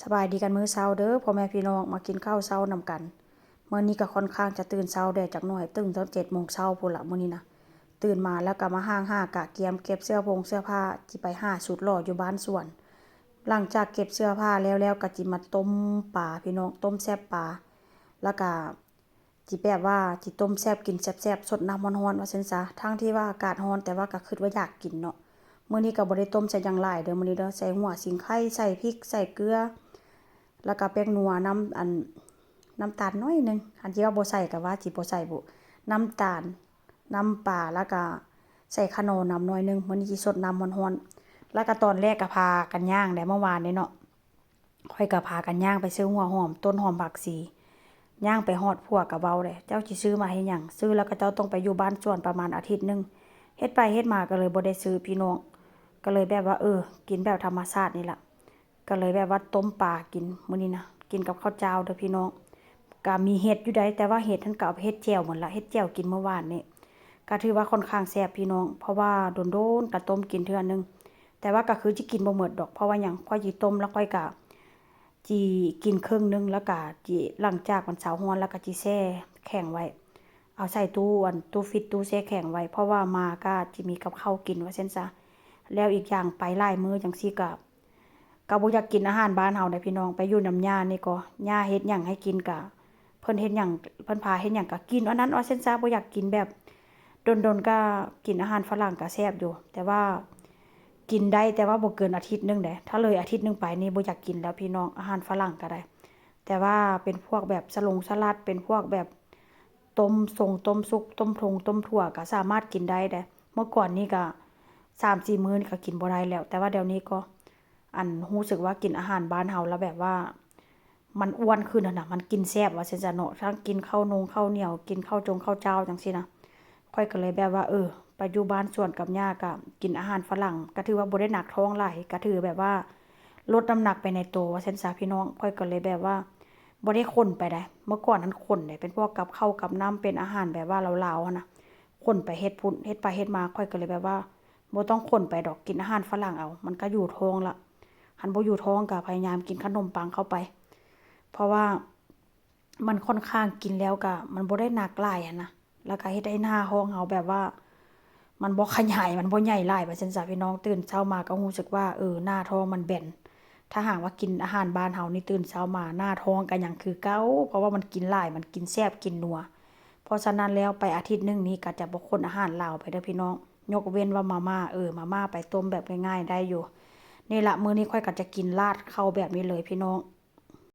สบายดีกันมื้อเช้าเด้อพ่อแม่พี่น้องมากินข้าวเช้านำกันมื้อนี้ก็ค่อนข้างจะตื่นเช้าแดดจักหน่อยตื่นตอน7 โมงเช้าพุ่นล่ะมื้อนี้นะตื่นมาแล้วก็มาห้ากะเกียมเก็บเสื้อผ้าสิไปหาชุดหล่ออยู่บ้านสวนหลังจากเก็บเสื้อผ้าแล้วก็จิมาต้มปลาพี่น้องต้มแซ่บปลาแล้วก็จิแบบว่าจิต้มแซ่บกินแซ่บๆสดน้ำร้อนๆว่าซั่นซะทั้งที่ว่าอากาศร้อนแต่ว่าก็คิดว่าอยากกินเนาะมื้อนี้ก็บ่ได้ต้มใส่หยังหลายเด้อมื้อนี้เด้อใส่หัวสิงไข่ใส่พริกใส่เกลือแล้วก็แป้งนัวน้ำตาลน้อยนึงอันที่ว่าบ่ใส่ก็ว่าสิบ่ใส่บุน้ำตาลน้ำปลาแล้วก็ใส่ขนมน้ำน้อยนึงมื้อนี้สิสดน้ำร้อนๆแล้วก็ตอนแรกก็พากันย่างได้เมื่อวานนี้เนาะค่อยก็พากันย่างไปซื้อหัวหอมต้นหอมผักชีย่างไปฮอดพวกก็เว้าเด้เจ้าสิซื้อมาเฮ็ดหยังซื้อแล้วก็เจ้าต้องไปอยู่บ้านสวนประมาณอาทิตย์นึงเฮ็ดไปเฮ็ดมาก็เลยบ่ได้ซื้อพี่น้องก็เลยแบบว่ากินแบบธรรมชาตินี่ล่ะก็เลยแบบว่าต้มปลากินมื้อนี้นะกินกับข้าวเจ้าเด้อพี่น้องก็มีเห็ดอยู่ได้แต่ว่าเห็ดท่านก็เอาไปเฮ็ดแจ่วหมดละเฮ็ดแจ่วกินเมื่อวานนี่ก็ถือว่าค่อนข้างแซ่บพี่น้องเพราะว่าโดนๆก็ต้มกินเทื่อนึงแต่ว่าก็คือสิกินบ่หมดดอกเพราะว่าหยังค่อยสิต้มแล้วค่อยก็จิกินครึ่งนึงแล้วก็จิหลังจากมันเช้าร้อนแล้วก็จิแช่แข็งไว้เอาใส่ตู้ฟรีซตู้แช่แข็งไว้เพราะว่ามาก็จิมีกับข้าวกินว่าซั่นซะแล้วอีกอย่างไปหลายมื้อจังซี่ก็บ่อยากกินอาหารบ้านเฮาได้พี่น้องไปอยู่นำย่านี่ก็ย่าเฮ็ดหยังให้กินก็เพิ่นเฮ็ดหยังเพิ่นพาเฮ็ดหยังก็กินอันนั้นว่าซั่นซะบ่อยากกินแบบดนๆก็กินอาหารฝรั่งก็แซ่บอยู่แต่ว่ากินได้แต่ว่าบ่เกินอาทิตย์นึงเด้ถ้าเลยอาทิตย์นึงไปนี่บ่อยากกินแล้วพี่น้องอาหารฝรั่งก็ได้แต่ว่าเป็นพวกแบบสลัดเป็นพวกแบบต้มสุกต้มทงต้มถั่วก็สามารถกินได้เด้เมื่อก่อนนี่ก็3-4 มื้อนี่ก็กินบ่ได้แล้วแต่ว่าเดี๋ยวนี้ก็รู้สึกว่ากินอาหารบ้านเฮาแล้วแบบว่ามันอ้วนขึ้นน่ะมันกินแซ่บว่าซั่นซะเนาะทั้งกินข้าวเหนียวกินข้าวเจ้าจังซี่นะข้อยก็เลยแบบว่าไปอยู่บ้านสวนกับย่าก็กินอาหารฝรั่งก็ถือว่าบ่ได้หนักท้องหลายก็ถือแบบว่าลดน้ำหนักไปในตัวว่าซั่นซะพี่น้องข้อยก็เลยแบบว่าบ่ได้ข้นไปได้เมื่อก่อนนั้นข้นได้เป็นพวกกับข้าวกับน้ำเป็นอาหารแบบว่าลาวๆหั้นน่ะข้นไปเฮ็ดพุ่นเฮ็ดไปเฮ็ดมาข้อยก็เลยแบบว่าบ่ต้องข้นไปดอกกินอาหารฝรั่งเอามันก็อยู่ท้องละ หันบ่อยู่ท้องก็พยายามกินขนมปังเข้าไปเพราะว่ามันค่อนข้างกินแล้วก็มันบ่ได้หนักหลายอะนะแล้วก็เฮ็ดให้หน้าท้องเฮาแบบว่ามันบ่ขยายมันบ่ใหญ่หลายว่าซั่นซะพี่น้องตื่นเช้ามาก็รู้สึกว่าหน้าท้องมันแบนถ้าหากว่ากินอาหารบ้านเฮานี่ตื่นเช้ามาหน้าท้องก็ยังคือเก่าเพราะว่ามันกินหลายมันกินแซ่บกินนัวเพราะฉะนั้นแล้วไปอาทิตย์นึงนี้ก็จะบ่คนอาหารลาวไปเด้อพี่น้องยกเว้นว่ามาม่ามาม่าไปต้มแบบง่ายๆได้อยู่ นี่ละมื้อนี้ค่อยก็จะกินราดเข้าแบบนี้เลยพี่น้อง